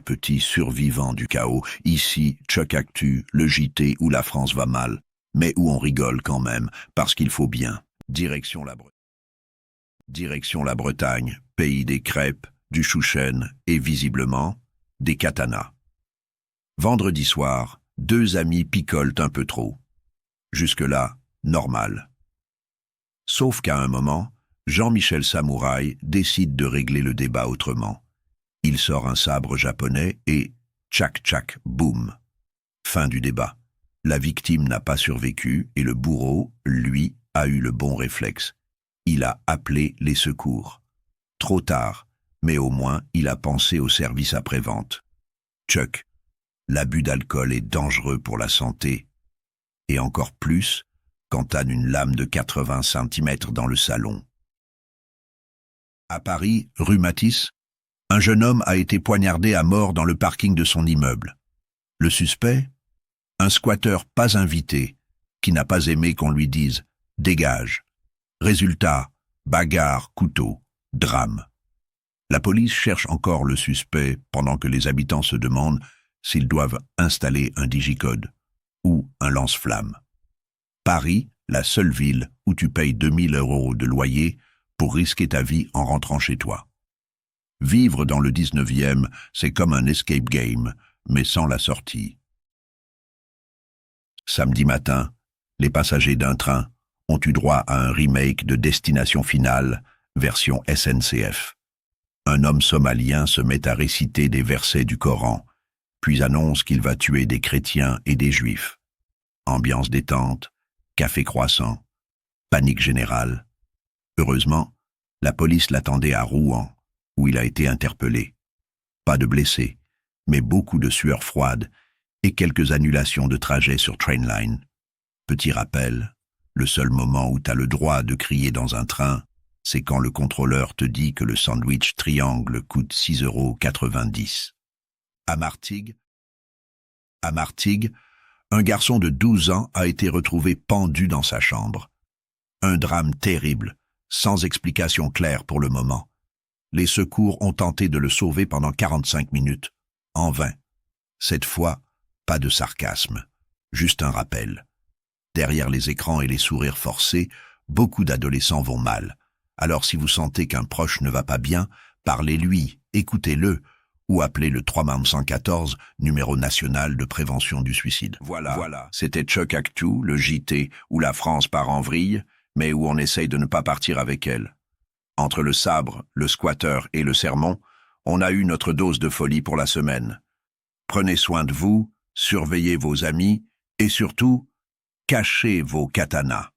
petits survivants du chaos. Ici, Chuck Actu, le JT où la France va mal, mais où on rigole quand même, parce qu'il faut bien. Direction la Bretagne, pays des crêpes, du chouchen et visiblement, des katanas. Vendredi soir, deux amis picolent un peu trop. Jusque-là, normal. Sauf qu'à un moment, Jean-Michel Samouraï décide de régler le débat autrement. Il sort un sabre japonais et tchac tchac boum. Fin du débat. La victime n'a pas survécu et le bourreau, lui, a eu le bon réflexe. Il a appelé les secours. Trop tard, mais au moins il a pensé au service après-vente. Chuck, l'abus d'alcool est dangereux pour la santé. Et encore plus quand t'as une lame de 80 cm dans le salon. À Paris, rue Matisse, un jeune homme a été poignardé à mort dans le parking de son immeuble. Le suspect, un squatteur pas invité, qui n'a pas aimé qu'on lui dise « dégage ». Résultat, bagarre, couteau, drame. La police cherche encore le suspect pendant que les habitants se demandent s'ils doivent installer un digicode ou un lance-flamme. Paris, la seule ville où tu payes 2000 € de loyer pour risquer ta vie en rentrant chez toi. Vivre dans le 19e, c'est comme un escape game, mais sans la sortie. Samedi matin, les passagers d'un train ont eu droit à un remake de Destination Finale, version SNCF. Un homme somalien se met à réciter des versets du Coran, puis annonce qu'il va tuer des chrétiens et des juifs. Ambiance détente, café croissant, panique générale. Heureusement, la police l'attendait à Rouen, où il a été interpellé. Pas de blessés, mais beaucoup de sueur froide et quelques annulations de trajets sur Trainline. Petit rappel, le seul moment où t'as le droit de crier dans un train, c'est quand le contrôleur te dit que le sandwich triangle coûte 6,90 €. À Martigues, un garçon de 12 ans a été retrouvé pendu dans sa chambre. Un drame terrible, sans explication claire pour le moment. Les secours ont tenté de le sauver pendant 45 minutes, en vain. Cette fois, pas de sarcasme, juste un rappel. Derrière les écrans et les sourires forcés, beaucoup d'adolescents vont mal. Alors si vous sentez qu'un proche ne va pas bien, parlez-lui, écoutez-le, ou appelez le 3914, numéro national de prévention du suicide. Voilà. C'était Chuck Actu, le JT, où la France part en vrille, mais où on essaye de ne pas partir avec elle. Entre le sabre, le squatter et le sermon, on a eu notre dose de folie pour la semaine. Prenez soin de vous, surveillez vos amis, et surtout, cachez vos katanas.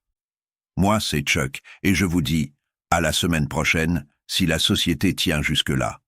Moi, c'est Chuck, et je vous dis, à la semaine prochaine, si la société tient jusque-là.